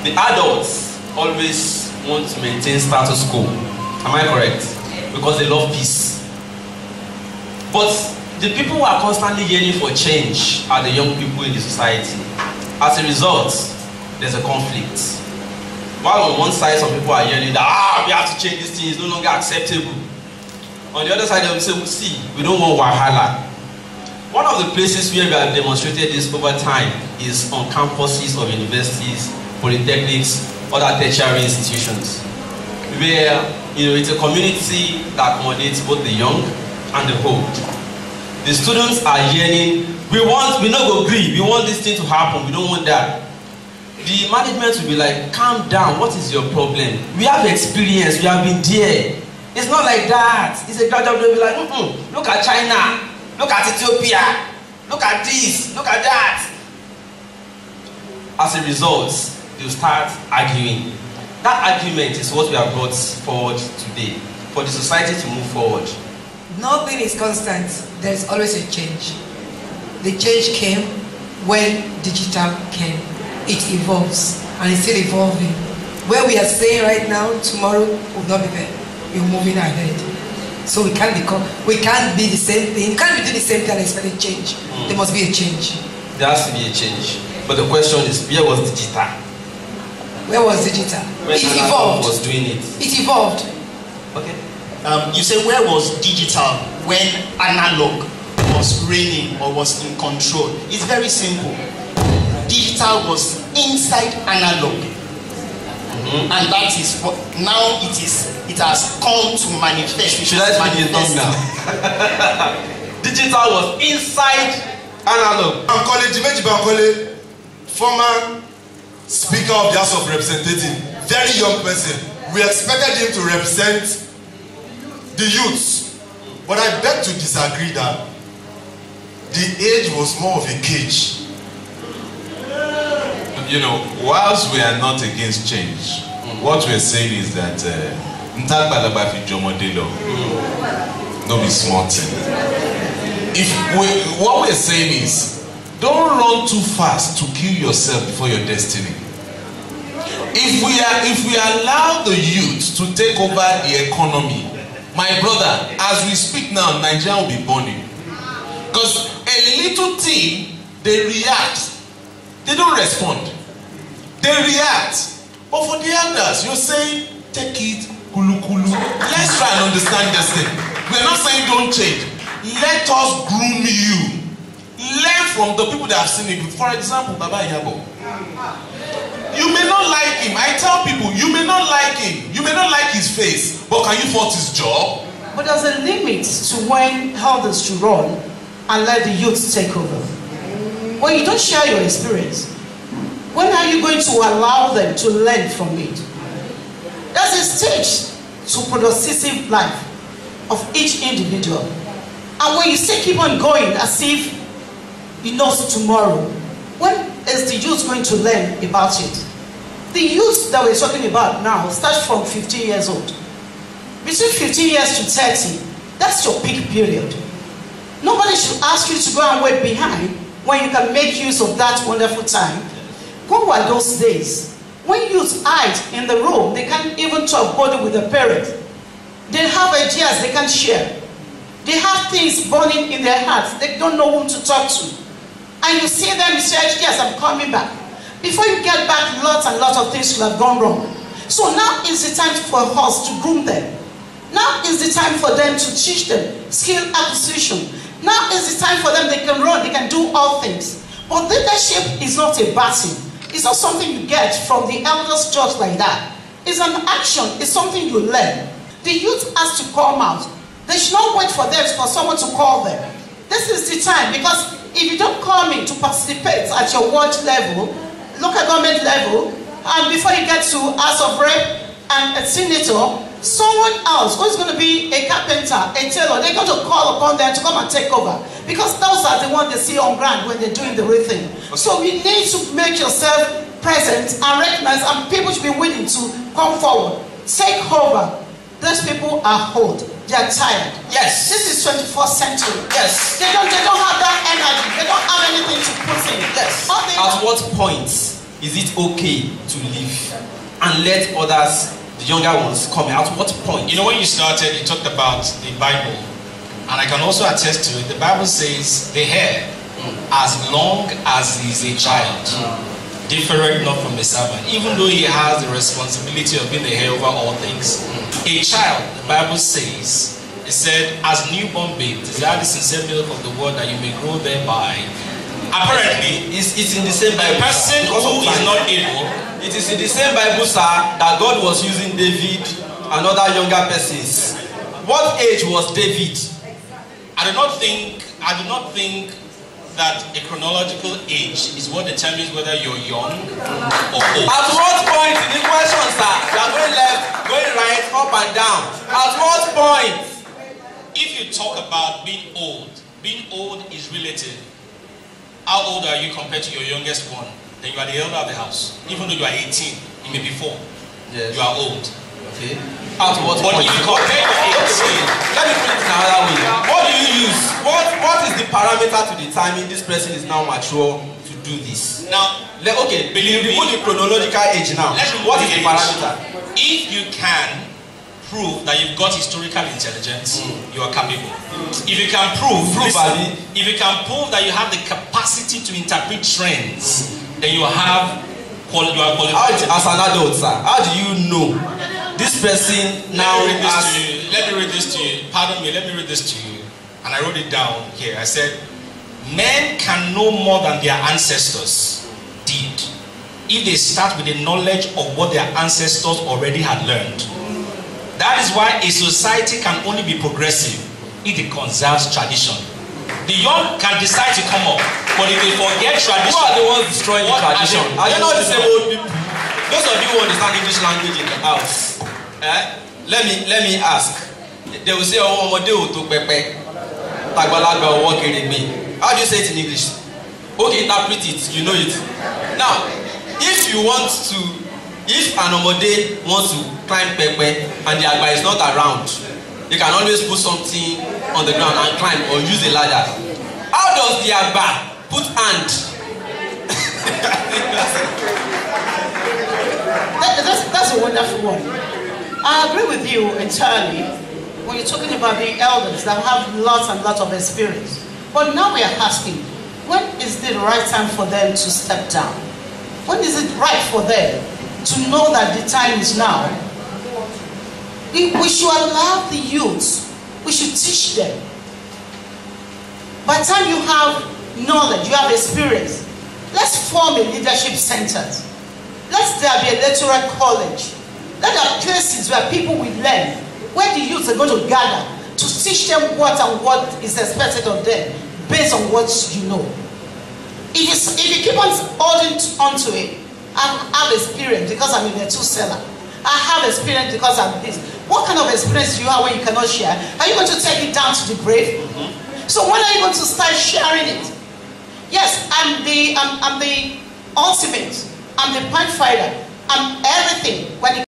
The adults always want to maintain status quo. Am I correct? Because they love peace. But the people who are constantly yearning for change are the young people in the society. As a result, there's a conflict. While on one side, some people are yelling that we have to change this thing, it's no longer acceptable. On the other side, they will say, see, we don't want wahala. One of the places where we have demonstrated this over time is on campuses of universities, polytechnics, other tertiary institutions, where it's a community that accommodates both the young and the old. The students are yearning, we not go agree, we want this thing to happen, we don't want that. The management will be like, calm down, what is your problem? We have experience, we have been there. It's not like that. It's a graduate, they'll be like, look at China, look at Ethiopia, look at this, look at that. As a result, they'll start arguing. That argument is what we have brought forward today, for the society to move forward. Nothing is constant. There's always a change. The change came when digital came. It evolves, and it's still evolving. Where we are staying right now, tomorrow will not be there. We're moving ahead. So we can't be the same thing. We can't be doing the same thing and expect a change. There must be a change. There has to be a change. But the question is, where was digital? Where was digital? When it evolved. Was doing it. It evolved. Okay. You say, where was digital when analog was reigning or was in control? It's very simple. Digital was inside analog. And that is what now it has come to manifest. Should I speak in tongue now? Digital was inside analog. Bankole, former Speaker of the House of Representatives, very young person. We expected him to represent the youths, but I beg to disagree that the age was more of a cage. Whilst we are not against change, what we're saying is that no be smart. What we're saying is, don't run too fast to kill yourself before your destiny. If we allow the youth to take over the economy, my brother, as we speak now, Nigeria will be burning. Because a little thing, they react. They don't respond. They react. But for the elders, you're saying, take it, kulu kulu. Let's try and understand this thing. We're not saying don't change. Let us groom you. Learn from the people that have seen it. For example, Baba Yabo. You may not like him. I tell people, you may not like him. You may not like his face. But can you fault his job? But there's a limit to when elders should run and let the youth take over. When you don't share your experience, when are you going to allow them to learn from it? There's a stage to productive life of each individual. And when you still keep on going as if you know tomorrow, when is the youth going to learn about it? The youth that we're talking about now starts from 15 years old. Between 15 years to 30, that's your peak period. Nobody should ask you to go and wait behind when you can make use of that wonderful time. What were those days? When youth hide in the room, they can't even talk body with their parents. They have ideas they can't share. They have things burning in their hearts. They don't know whom to talk to. And you see them, you say, yes, I'm coming back. Before you get back, lots and lots of things will have gone wrong. So now is the time for us to groom them. Now is the time for them to teach them skill acquisition. Now is the time for them, they can run, they can do all things. But leadership is not a battle. It's not something you get from the elders just like that. It's an action, it's something you learn. The youth has to come out. They should not wait for someone to call them. This is the time, because if you don't come in to participate at your ward level, local government level, and before you get to House of Rep and a senator, someone else who's going to be a carpenter, a tailor, they're going to call upon them to come and take over. Because those are the ones they see on ground when they're doing the real thing. Okay. So you need to make yourself present and recognize, and people should be willing to come forward. Take over. Those people are old. They are tired. Yes. This is 21st century. Yes. They don't have that energy. They don't have anything to put in. Yes. At what point is it okay to leave and let others, the younger ones, come? At what point? You know, when you started, you talked about the Bible, and I can also attest to it. The Bible says the hair, as long as he is a child, different not from a servant, even though he has the responsibility of being the head over all things. A child, the Bible says, it said, as newborn babe, desire the sincere milk of the word that you may grow thereby. Apparently, it's in the same Bible. A person who is not able. It is in the same Bible, sir, that God was using David and other younger persons. What age was David? I do not think that a chronological age is what determines whether you're young or old. At what point in the question, sir? You are going left, going right, up and down. At what point? If you talk about being old is relative. How old are you compared to your youngest one? Then you are the elder of the house. Even though you are 18, you may be 4. Yes. You are old. Okay. At what But point? if you compare your age, let me put it another way. What do you use? What is the parameter to determine this person is now mature to do this? now, Okay, believe me, put the chronological age now. What is the parameter? If you can prove that you've got historical intelligence, you are capable. If you can prove that you have the capacity to interpret trends, then you are qualified. As an adult, sir, how do you know this person now? Let me read this to you. Pardon me. Let me read this to you. And I wrote it down here. I said, men can know more than their ancestors did if they start with the knowledge of what their ancestors already had learned. That is why a society can only be progressive if it conserves tradition. The young can decide to come up, but if they forget tradition, who are the ones destroying the tradition? Are they not the same old people? Those of you who understand English language in the house, let me ask. They will say, "Oh, to pepe, tagbalagba or kerebe." How do you say it in English? Okay, interpret it. You know it. Now, if an omode wants to climb pepe and the agba is not around, they can always put something on the ground and climb or use a ladder. How does the agba put hand? That's a wonderful one. I agree with you entirely when you're talking about the elders that have lots and lots of experience. But now we are asking, when is the right time for them to step down? When is it right for them to know that the time is now? We should allow the youth, we should teach them. By the time you have knowledge, you have experience, let's form a leadership center. Let there be a electoral college. Let there be places where people will learn, where the youth are going to gather to teach them what is expected of them based on what you know. If you keep on holding onto it, I have experience because I'm in a two-seller. I have experience because I'm this. What kind of experience do you have when you cannot share? Are you going to take it down to the grave? So when are you going to start sharing it? Yes, I'm the ultimate. I'm the point fighter. I'm everything when it